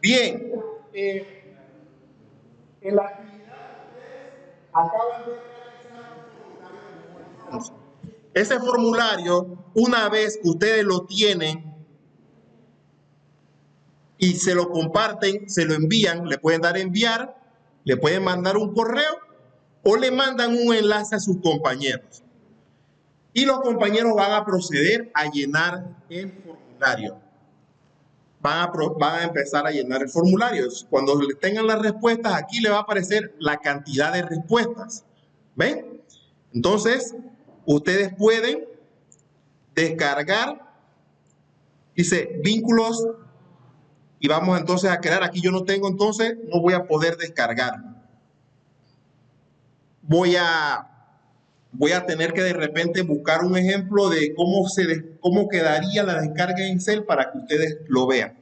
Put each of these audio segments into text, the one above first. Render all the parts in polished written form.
Bien, en la actividad acaban de realizar un formulario. Ese formulario, una vez que ustedes lo tienen y se lo comparten, se lo envían, le pueden dar enviar, le pueden mandar un correo o le mandan un enlace a sus compañeros. Y los compañeros van a proceder a llenar el formulario. Van a empezar a llenar el formulario. Cuando tengan las respuestas, aquí le va a aparecer la cantidad de respuestas. ¿Ven? Entonces, ustedes pueden descargar, dice vínculos, y vamos entonces a crear. Aquí yo no tengo, entonces no voy a poder descargar. Voy a tener que de repente buscar un ejemplo de cómo quedaría la descarga en Excel para que ustedes lo vean.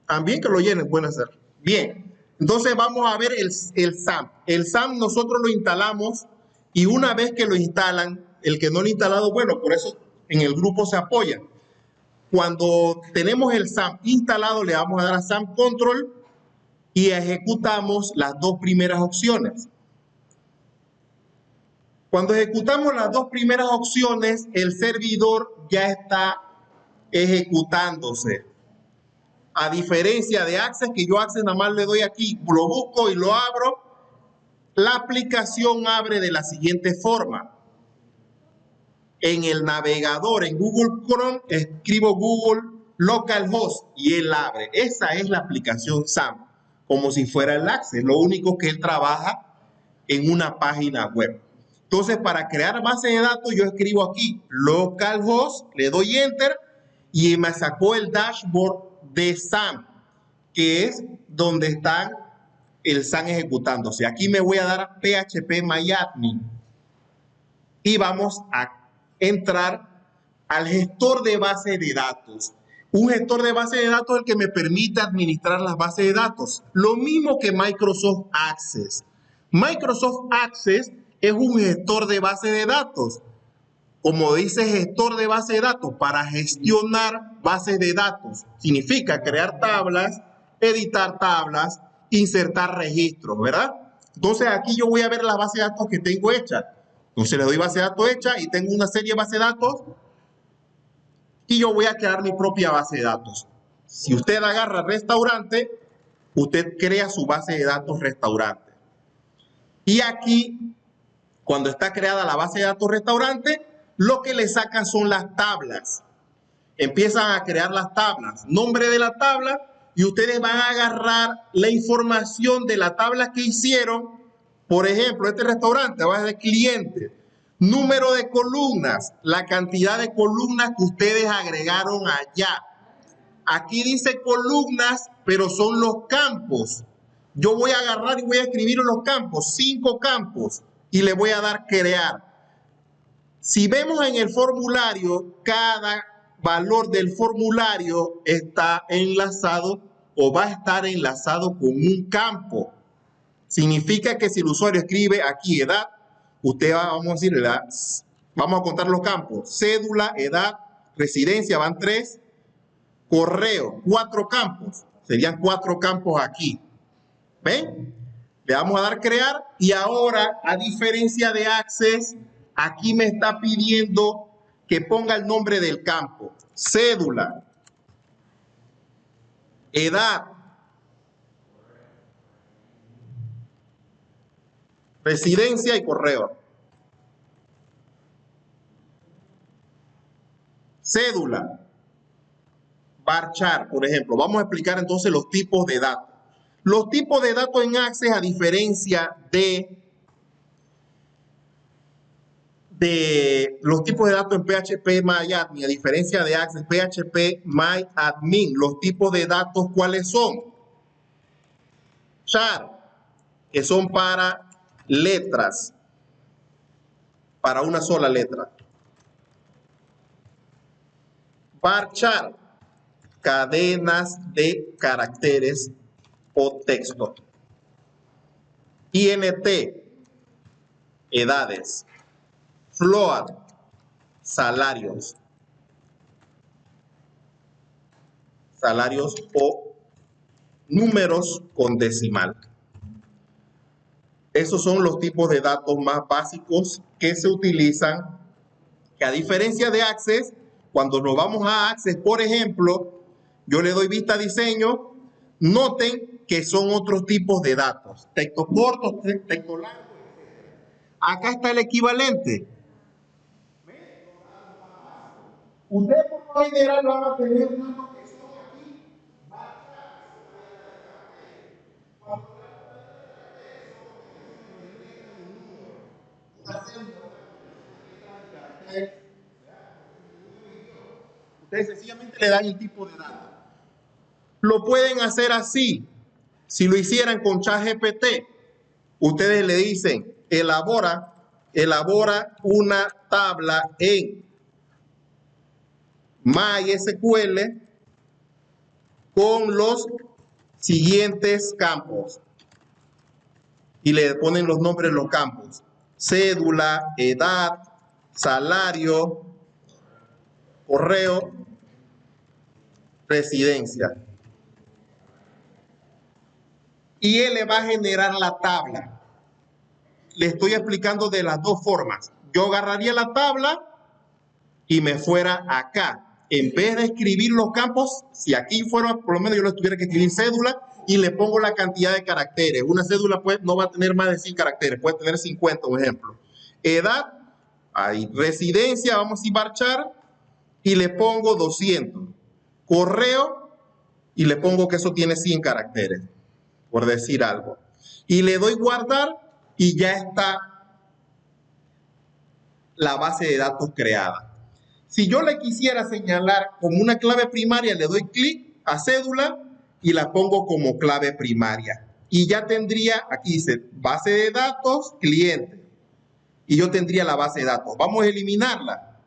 También que lo llenen, pueden hacer. Bien, entonces vamos a ver el SAM. El SAM nosotros lo instalamos y una vez que lo instalan, el que no lo ha instalado, bueno, por eso en el grupo se apoya. Cuando tenemos el SAM instalado, le vamos a dar a SAM Control y ejecutamos las dos primeras opciones. Cuando ejecutamos las dos primeras opciones, el servidor ya está ejecutándose. A diferencia de Access, que yo Access nada más le doy aquí, lo busco y lo abro, la aplicación abre de la siguiente forma. En el navegador, en Google Chrome, escribo Google Localhost y él abre. Esa es la aplicación SAM, como si fuera el Access. Lo único que él trabaja en una página web. Entonces, para crear base de datos, yo escribo aquí localhost, le doy enter y me sacó el dashboard de SAM, que es donde está el SAM ejecutándose. Aquí me voy a dar phpMyAdmin y vamos a entrar al gestor de base de datos. Un gestor de base de datos es el que me permite administrar las bases de datos. Lo mismo que Microsoft Access. Microsoft Access es un gestor de base de datos. Como dice gestor de base de datos, para gestionar bases de datos. Significa crear tablas, editar tablas, insertar registros, ¿verdad? Entonces aquí yo voy a ver la base de datos que tengo hecha. Entonces le doy base de datos hecha y tengo una serie de base de datos y yo voy a crear mi propia base de datos. Si usted agarra restaurante, usted crea su base de datos restaurante. Y aquí, cuando está creada la base de datos restaurante, lo que le sacan son las tablas. Empiezan a crear las tablas, nombre de la tabla, y ustedes van a agarrar la información de la tabla que hicieron. Por ejemplo, este restaurante va a ser cliente. Número de columnas, la cantidad de columnas que ustedes agregaron allá. Aquí dice columnas, pero son los campos. Yo voy a agarrar y voy a escribir en los campos, 5 campos, y le voy a dar crear. Si vemos en el formulario, cada valor del formulario está enlazado o va a estar enlazado con un campo. Significa que si el usuario escribe aquí edad, usted va, vamos a decir edad, vamos a contar los campos, cédula, edad, residencia, van 3, correo, 4 campos, serían 4 campos aquí. ¿Ven? Le vamos a dar crear y ahora, a diferencia de Access, aquí me está pidiendo que ponga el nombre del campo, cédula, edad, residencia y correo. Cédula, varchar, por ejemplo. Vamos a explicar entonces los tipos de datos. Los tipos de datos en Access, a diferencia de los tipos de datos en phpMyAdmin, a diferencia de Access, phpMyAdmin, los tipos de datos, ¿cuáles son? Char, que son para letras, para una sola letra. Varchar, cadenas de caracteres o texto. INT, edades. Float, salarios. salarios o números con decimal. Esos son los tipos de datos más básicos que se utilizan, que a diferencia de Access, cuando nos vamos a Access, por ejemplo, yo le doy vista a diseño, noten que son otros tipos de datos, texto corto, texto largo, etc. Acá está el equivalente. Ustedes por lo general van a tener datos que son aquí, ustedes sencillamente le dan el tipo de datos. Lo pueden hacer así. Si lo hicieran con ChatGPT, ustedes le dicen, elabora una tabla en MySQL con los siguientes campos. Y le ponen los nombres de los campos: cédula, edad, salario, correo, residencia. Y él le va a generar la tabla. Le estoy explicando de las dos formas. Yo agarraría la tabla y me fuera acá. En vez de escribir los campos, si aquí fuera, por lo menos yo le tuviera que escribir cédula y le pongo la cantidad de caracteres. Una cédula no va a tener más de 100 caracteres, puede tener 50, por ejemplo. Edad, ahí, residencia, vamos a marchar y le pongo 200. Correo y le pongo que eso tiene 100 caracteres, por decir algo. Y le doy guardar y ya está la base de datos creada. Si yo le quisiera señalar como una clave primaria, le doy clic a cédula y la pongo como clave primaria. Y ya tendría, aquí dice, base de datos, cliente. Y yo tendría la base de datos. Vamos a eliminarla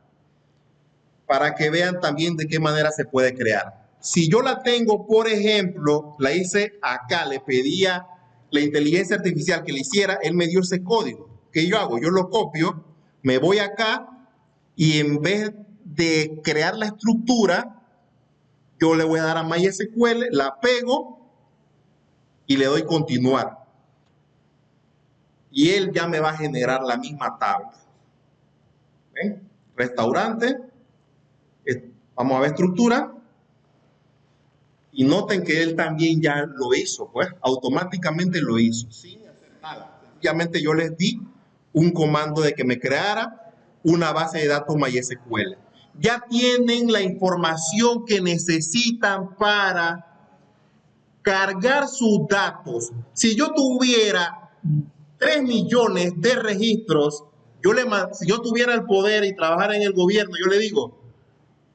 para que vean también de qué manera se puede crear. Si yo la tengo, por ejemplo, la hice acá, le pedía la inteligencia artificial que le hiciera, él me dio ese código. ¿Qué yo hago? Yo lo copio, me voy acá y en vez de crear la estructura, yo le voy a dar a MySQL, la pego y le doy continuar. Y él ya me va a generar la misma tabla. ¿Ven? Restaurante. Vamos a ver estructura. Y noten que él también ya lo hizo, pues automáticamente lo hizo, sin hacer nada. Sencillamente yo les di un comando de que me creara una base de datos MySQL. Ya tienen la información que necesitan para cargar sus datos. Si yo tuviera 3 millones de registros, si yo tuviera el poder y trabajara en el gobierno, yo le digo,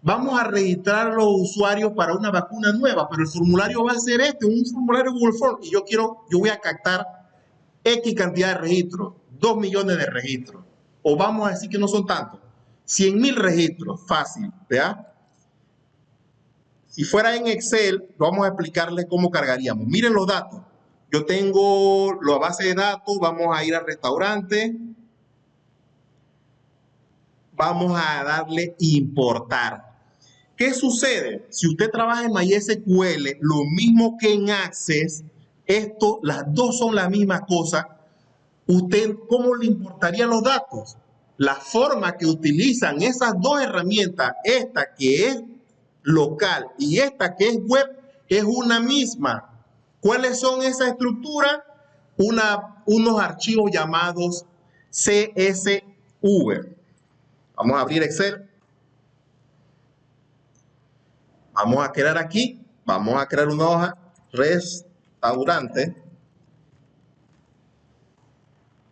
vamos a registrar los usuarios para una vacuna nueva, pero el formulario va a ser un formulario Google Form, y yo voy a captar X cantidad de registros, 2 millones de registros, o vamos a decir que no son tantos, 100,000 registros, fácil, ¿verdad? Si fuera en Excel, vamos a explicarles cómo cargaríamos. Miren los datos. Yo tengo la base de datos, vamos a ir al restaurante, vamos a darle importar. ¿Qué sucede? Si usted trabaja en MySQL, lo mismo que en Access, las dos son la misma cosa. ¿Usted cómo le importaría los datos? La forma que utilizan esas dos herramientas, esta que es local y esta que es web, es una misma. ¿Cuáles son esas estructuras? Unos archivos llamados CSV. Vamos a abrir Excel. Vamos a crear aquí, vamos a crear una hoja, restaurante.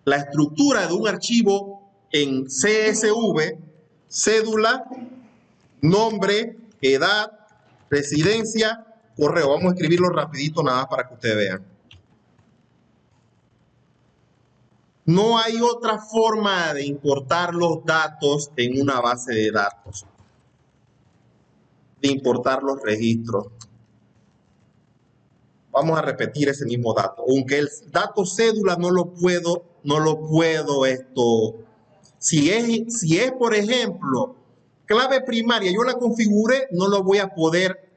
La estructura de un archivo en CSV, cédula, nombre, edad, residencia, correo. Vamos a escribirlo rapidito nada más para que ustedes vean. No hay otra forma de importar los datos en una base de datos, de importar los registros. Vamos a repetir ese mismo dato. Aunque el dato cédula no lo puedo si es, por ejemplo, clave primaria, yo la configuré, no lo voy a poder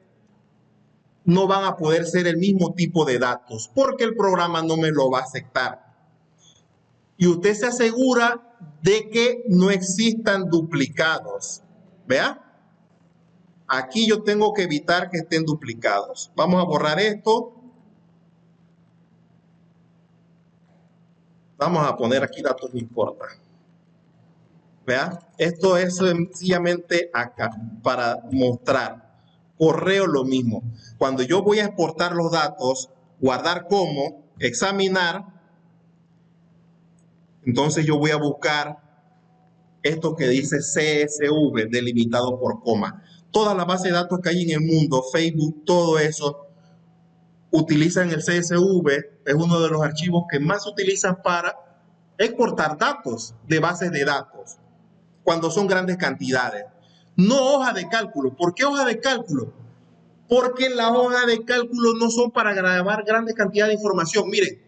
no van a poder ser el mismo tipo de datos porque el programa no me lo va a aceptar. Y usted se asegura de que no existan duplicados. ¿Vea? Aquí yo tengo que evitar que estén duplicados. Vamos a borrar esto. Vamos a poner aquí datos no importa. ¿Vea? Esto es sencillamente acá para mostrar. Correo lo mismo. Cuando yo voy a exportar los datos, guardar como, examinar, entonces yo voy a buscar esto que dice CSV, delimitado por coma. Todas las bases de datos que hay en el mundo, Facebook, todo eso, utilizan el CSV, es uno de los archivos que más se utilizan para exportar datos de bases de datos, cuando son grandes cantidades. No hoja de cálculo. ¿Por qué hoja de cálculo? Porque las hojas de cálculo no son para grabar grandes cantidades de información. Miren,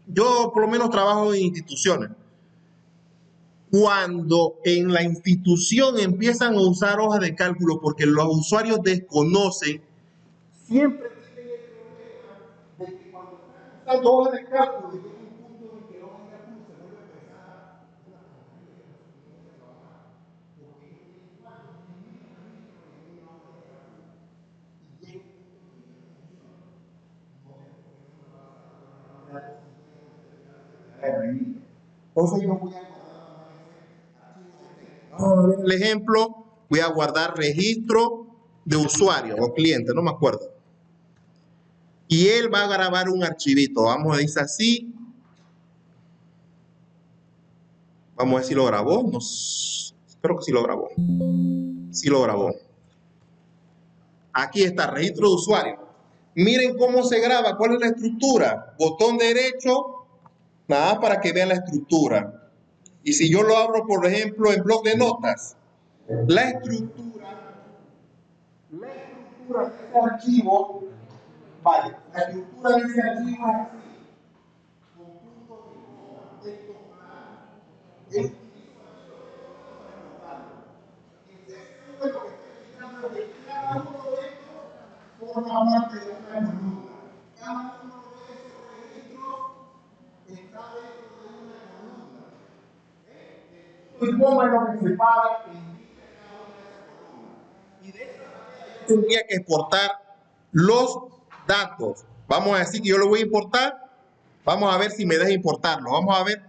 yo por lo menos trabajo en instituciones. Cuando en la institución empiezan a usar hojas de cálculo porque los usuarios desconocen, siempre tienen el problema de que cuando están usando hojas de cálculo, llega un punto en que la hoja de cálculo se vuelve pesada. Entonces yo voy a guardar el ejemplo, voy a guardar registro de usuario o cliente, no me acuerdo. Y él va a grabar un archivito. Vamos a decir así. Vamos a ver si lo grabó. No, espero que sí lo grabó. Sí lo grabó. Aquí está, registro de usuario. Miren cómo se graba, cuál es la estructura. Botón derecho, nada para que vean la estructura. Y si yo lo abro, por ejemplo, en bloc de notas, la estructura de ese archivo, vale, la estructura de ese archivo es así. Forma parte de una columna. Cada uno de esos registros está dentro de una columna. Y cómo es lo que separa cada una de esas columnas. Y de esta manera yo tendría que exportar los datos. Vamos a decir que yo lo voy a importar. Vamos a ver si me deja importarlo. Vamos a ver.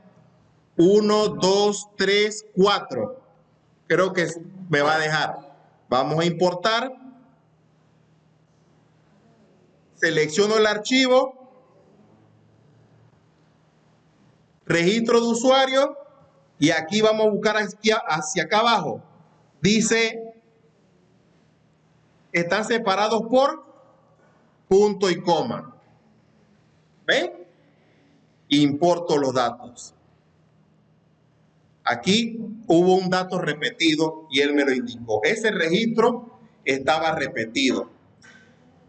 1, 2, 3, 4. Creo que me va a dejar. Vamos a importar. Selecciono el archivo. Registro de usuario. Y aquí vamos a buscar hacia acá abajo. Dice, están separados por punto y coma. ¿Ven? Importo los datos. Aquí hubo un dato repetido y él me lo indicó. Ese registro estaba repetido.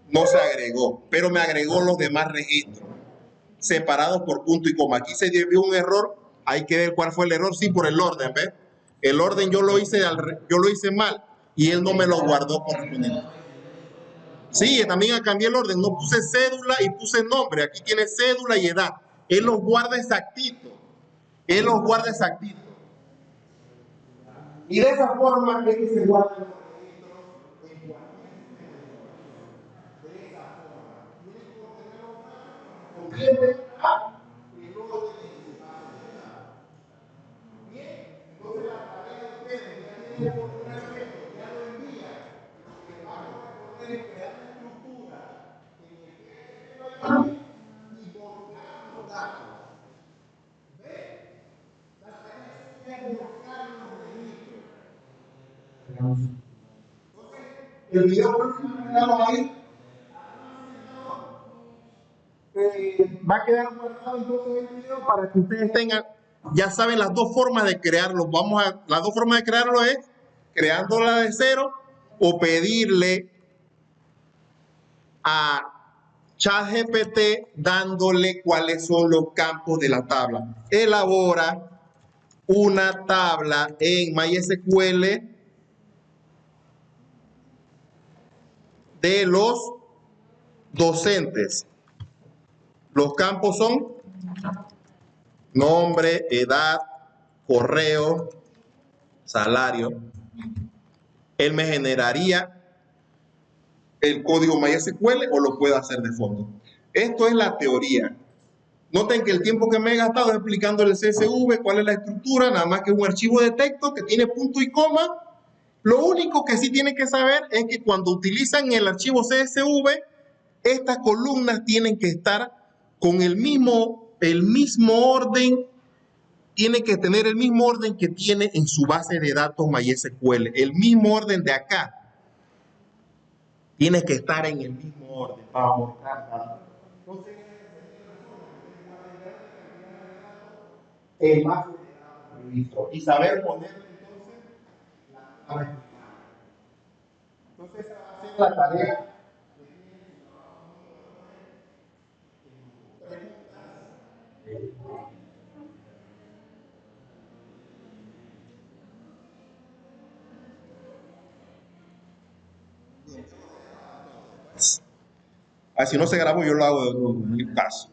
No se agregó, pero me agregó los demás registros separados por punto y coma. Aquí se dio un error. Hay que ver cuál fue el error. Sí, por el orden, ¿ves? El orden yo lo hice mal y él no me lo guardó correspondiente. Sí, también cambié el orden. No puse cédula y puse nombre. Aquí tiene cédula y edad. Él los guarda exactito. Él los guarda exactito. Y de esa forma es que se guardan los registros en cualquier sistema de información. De esa forma. Tienen que ordenarlo con cliente A y luego tienen su base de datos. Bien, entonces la tarea de ustedes ya tienen que ordenar esto, ya lo envían. Lo que van a recorrer es crear la estructura en el que y volcar los datos. ¿Ven? La tarea es volcar los registros. El video ahí va a quedar guardado entonces el video para que ustedes tengan, ya saben las dos formas de crearlo. Las dos formas de crearlo es creándola de cero o pedirle a ChatGPT dándole cuáles son los campos de la tabla. Elabora una tabla en MySQL docentes. Los campos son nombre, edad, correo, salario. Él me generaría el código MySQL o lo puedo hacer de fondo. Esto es la teoría. Noten que el tiempo que me he gastado es explicando el CSV, cuál es la estructura, nada más que es un archivo de texto que tiene punto y coma. Lo único que sí tienen que saber es que cuando utilizan el archivo CSV, estas columnas tienen que estar con el mismo orden, tiene que tener el mismo orden que tiene en su base de datos MySQL. El mismo orden de acá tiene que estar en el mismo orden para mostrar. Entonces, el más previsto y saber poner entonces entonces esa va a ser la tarea. Si no se grabó, yo lo hago en un caso.